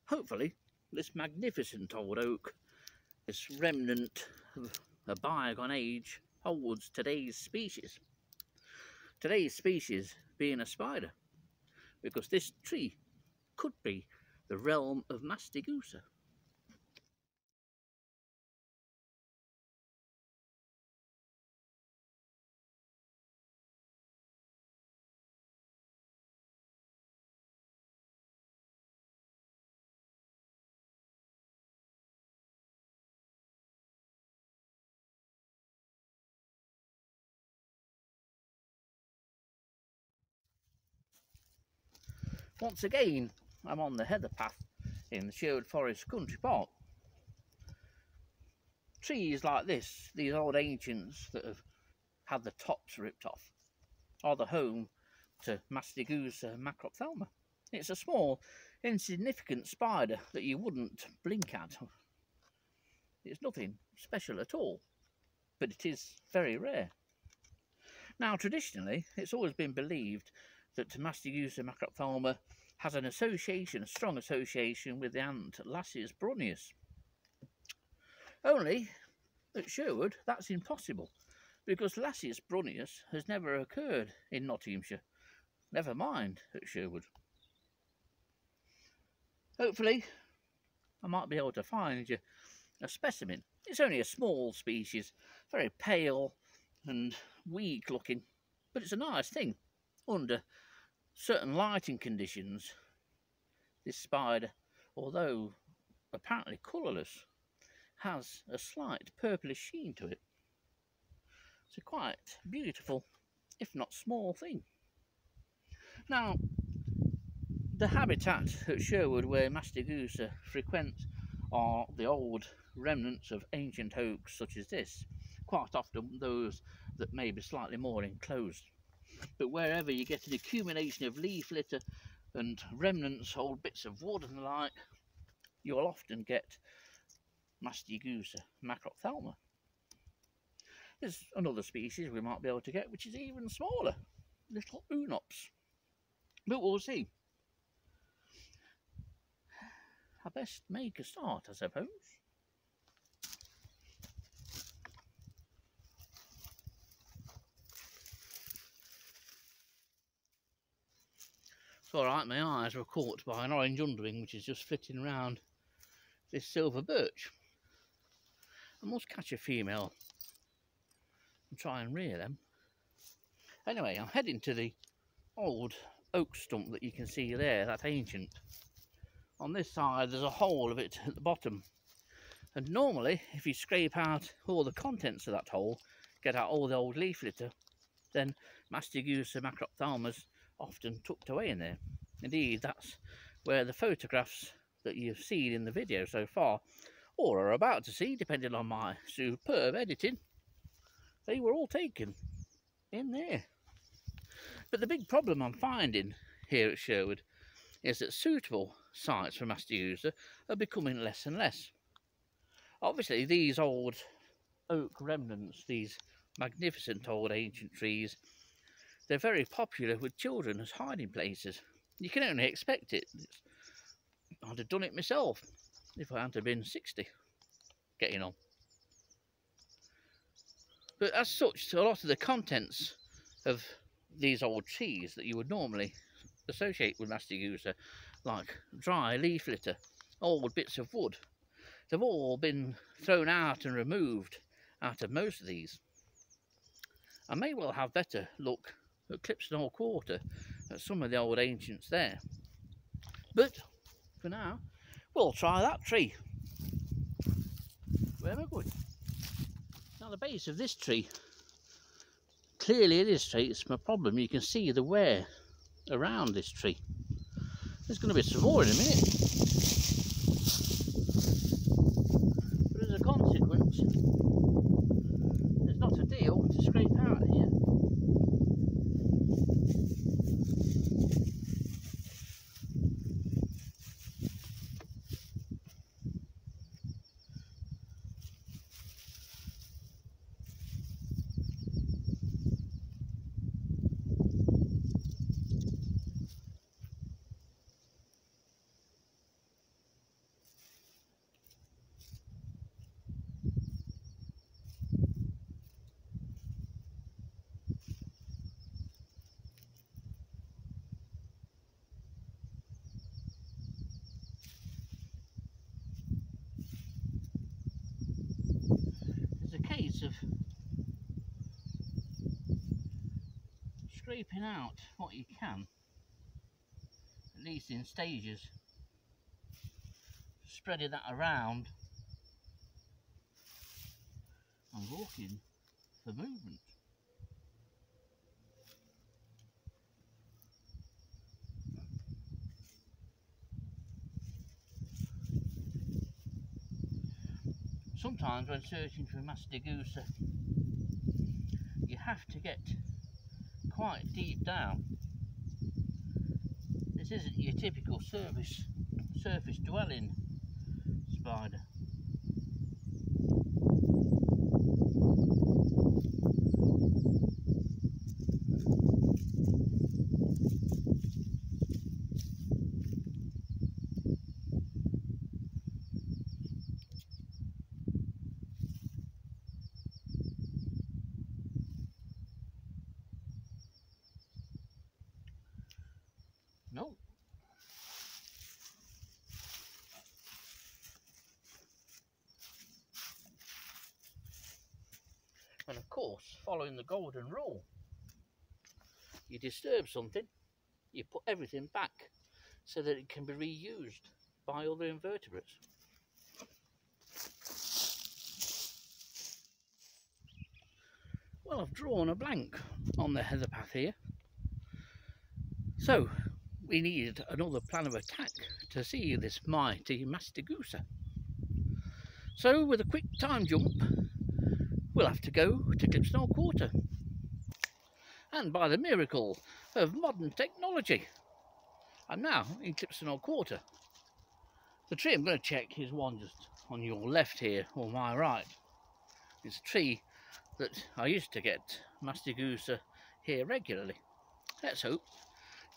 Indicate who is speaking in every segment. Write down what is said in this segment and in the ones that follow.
Speaker 1: Hopefully this magnificent old oak, this remnant of a bygone age, holds today's species. Today's species being a spider, because this tree could be the realm of Mastigusa. Once again, I'm on the heather path in the Sherwood Forest country park. Trees like this, these old ancients that have had the tops ripped off, are the home to Mastigusa macrophthalma. It's a small, insignificant spider that you wouldn't blink at. It's nothing special at all, but it is very rare. Now, traditionally, it's always been believed that Mastigusa macrophthalma has an association, a strong association with the ant Lasius brunnius. Only at Sherwood, that's impossible, because Lasius brunnius has never occurred in Nottinghamshire, never mind at Sherwood. Hopefully, I might be able to find you a specimen. It's only a small species, very pale and weak looking, but it's a nice thing. Under certain lighting conditions, this spider, although apparently colourless, has a slight purplish sheen to it. It's a quite beautiful, if not small, thing. Now, the habitat at Sherwood where Mastigusa frequents are the old remnants of ancient oaks such as this, quite often those that may be slightly more enclosed. But wherever you get an accumulation of leaf litter and remnants, old bits of wood and the like, you'll often get Mastigusa macrophthalma. There's another species we might be able to get which is even smaller, little unops. But we'll see. I best make a start, I suppose. It's alright, my eyes were caught by an orange underwing which is just flitting around this silver birch. I must catch a female and try and rear them. Anyway, I'm heading to the old oak stump that you can see there, that's ancient. On this side there's a hole of it at the bottom, and normally if you scrape out all the contents of that hole, get out all the old leaf litter, then Mastigusa macrophthalma's often tucked away in there. Indeed, that's where the photographs that you've seen in the video so far, or are about to see depending on my superb editing, they were all taken in there. But the big problem I'm finding here at Sherwood is that suitable sites for Mastigusa are becoming less and less. Obviously these old oak remnants, these magnificent old ancient trees, they're very popular with children as hiding places. You can only expect it. I'd have done it myself if I hadn't been 60 getting on. But as such, a lot of the contents of these old trees that you would normally associate with Mastigusa, like dry leaf litter, old bits of wood, they've all been thrown out and removed out of most of these. I may well have better look at Clipston Hall Quarter at some of the old ancients there. But for now, we'll try that tree. Where am I going? Now the base of this tree, clearly illustrates my problem. You can see the wear around this tree. There's going to be some more in a minute. But as a consequence, there's not a deal to scrape out here. of scraping out what you can, at least in stages, spreading that around and looking for movement. Sometimes when searching for Mastigusa, you have to get quite deep down. This isn't your typical surface dwelling spider. No. And of course, following the golden rule, you disturb something, you put everything back so that it can be reused by other invertebrates. Well, I've drawn a blank on the heather path here, so we need another plan of attack to see this mighty Mastigusa. So with a quick time jump, we'll have to go to Clipsnell Quarter. And by the miracle of modern technology, I'm now in Clipsnell Quarter. The tree I'm going to check is one just on your left here, or my right. It's a tree that I used to get Mastigusa here regularly. Let's hope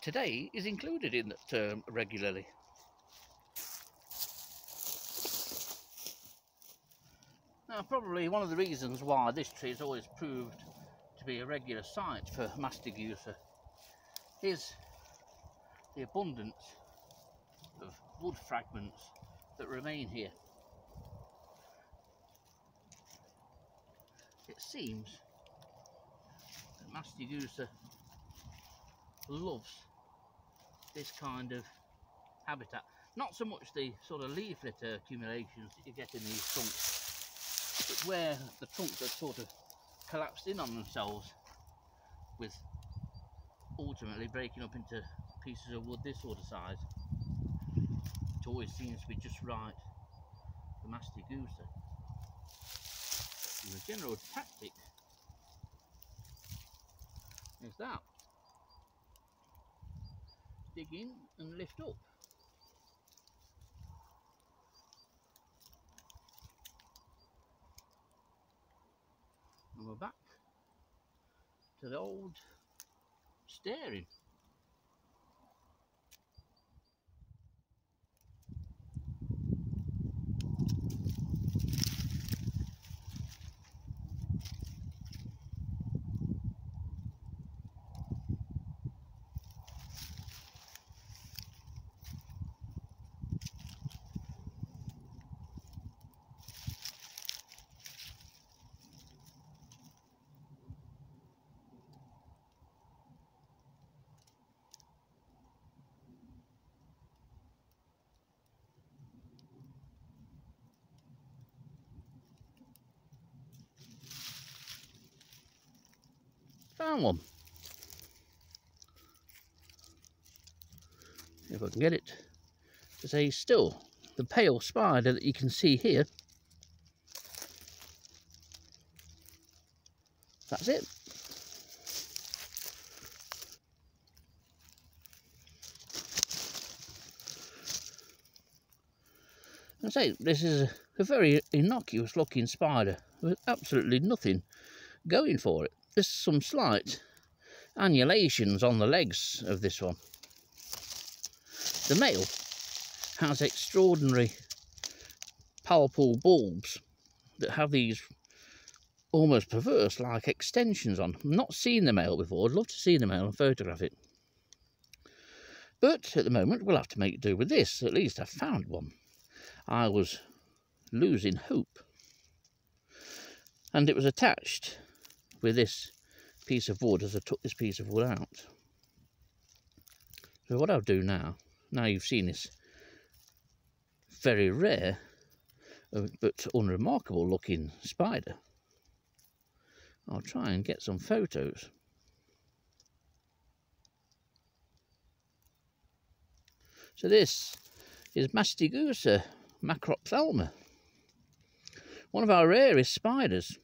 Speaker 1: today is included in that term regularly. Now, probably one of the reasons why this tree has always proved to be a regular site for Mastigusa is the abundance of wood fragments that remain here. It seems that Mastigusa loves this kind of habitat. Not so much the sort of leaflet accumulations that you get in these trunks, but where the trunks are sort of collapsed in on themselves, with ultimately breaking up into pieces of wood this sort of size. It always seems to be just right for Mastigusa. And the general tactic is that: dig in and lift up. And we're back to the old staring. Found one. If I can get it to stay still. The pale spider that you can see here, that's it. I say, this is a very innocuous looking spider with absolutely nothing going for it. There's some slight annulations on the legs of this one. The male has extraordinary palpal bulbs that have these almost perverse like extensions on. I've not seen the male before. I'd love to see the male and photograph it. But at the moment we'll have to make do with this. At least I found one. I was losing hope. And it was attached with this piece of wood as I took this piece of wood out. So what I'll do now you've seen this very rare but unremarkable looking spider, I'll try and get some photos. So this is Mastigusa macrophthalma, one of our rarest spiders.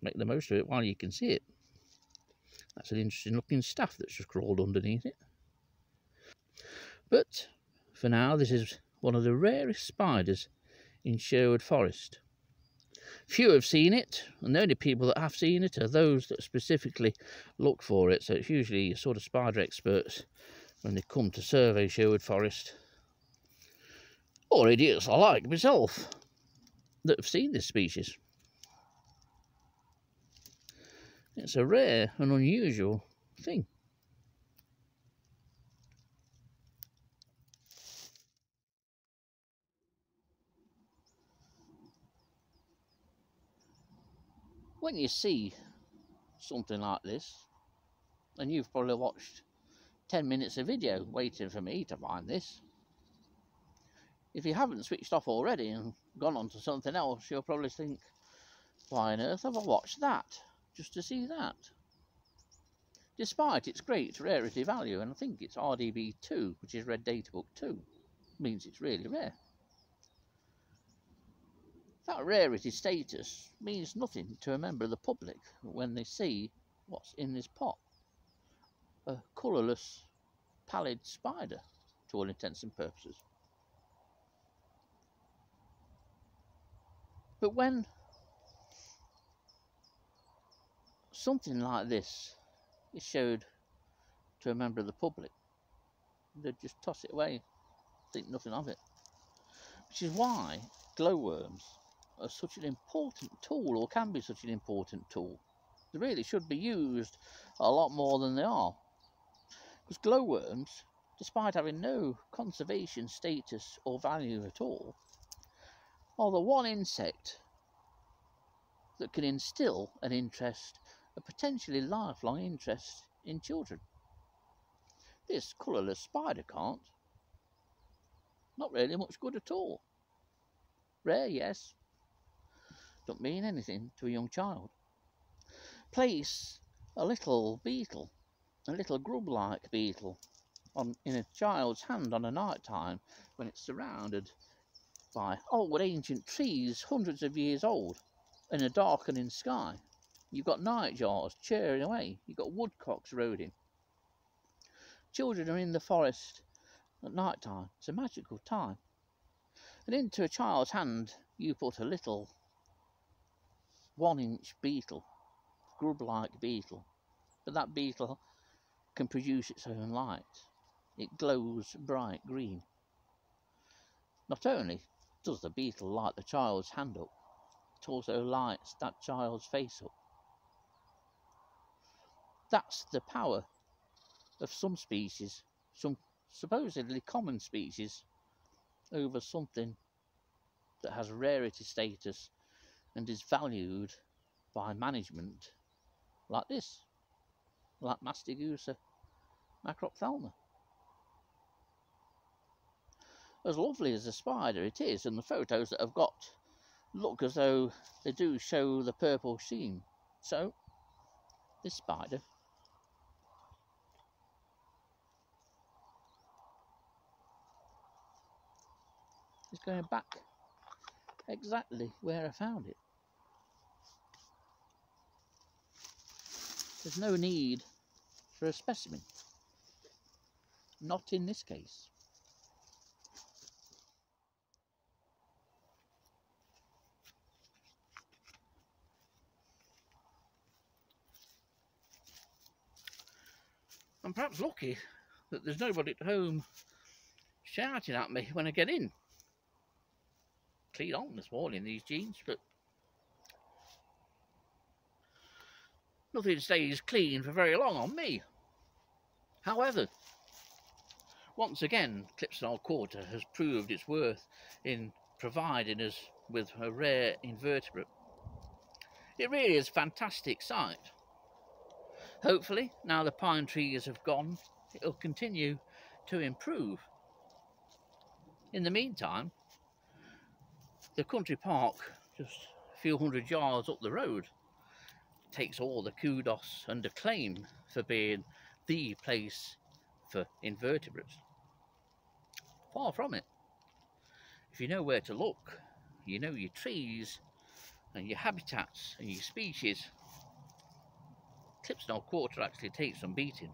Speaker 1: Make the most of it while you can see it. That's an interesting looking staff that's just crawled underneath it. But for now, this is one of the rarest spiders in Sherwood Forest. Few have seen it, and the only people that have seen it are those that specifically look for it. So it's usually sort of spider experts when they come to survey Sherwood Forest, or idiots like myself that have seen this species. It's a rare and unusual thing. When you see something like this, and you've probably watched 10 minutes of video waiting for me to find this, if you haven't switched off already and gone on to something else, you'll probably think, why on earth have I watched that just to see that? Despite its great rarity value, and I think it's RDB 2, which is Red Data Book 2, means it's really rare. That rarity status means nothing to a member of the public when they see what's in this pot. A colourless, pallid spider, to all intents and purposes. But when something like this is showed to a member of the public, they just toss it away, think nothing of it. Which is why glowworms are such an important tool, or can be such an important tool. They really should be used a lot more than they are. Because glowworms, despite having no conservation status or value at all, are the one insect that can instill an interest, a potentially lifelong interest in children. This colourless spider can't. Not really much good at all. Rare, yes. Don't mean anything to a young child. Place a little beetle, a little grub-like beetle, in a child's hand on a night time when it's surrounded by old ancient trees, hundreds of years old, in a darkening sky. You've got nightjars chirring away. You've got woodcocks roding. Children are in the forest at night time. It's a magical time. And into a child's hand you put a little 1-inch beetle, grub-like beetle. But that beetle can produce its own light. It glows bright green. Not only does the beetle light the child's hand up, it also lights that child's face up. That's the power of some species, some supposedly common species, over something that has rarity status and is valued by management like this, like Mastigusa macrophthalma. As lovely as a spider it is, and the photos that I've got look as though they do show the purple sheen, so this spider is going back exactly where I found it. There's no need for a specimen. Not in this case. I'm perhaps lucky that there's nobody at home shouting at me when I get in. Clean on this morning, these jeans, but nothing stays clean for very long on me. However, once again, Clipston Old Quarter has proved its worth in providing us with a rare invertebrate. It really is a fantastic sight. Hopefully, now the pine trees have gone, it'll continue to improve. In the meantime, the country park, just a few hundred yards up the road, takes all the kudos and acclaim for being the place for invertebrates. Far from it. If you know where to look, you know your trees and your habitats and your species, Clipsnell Quarter actually takes some beating.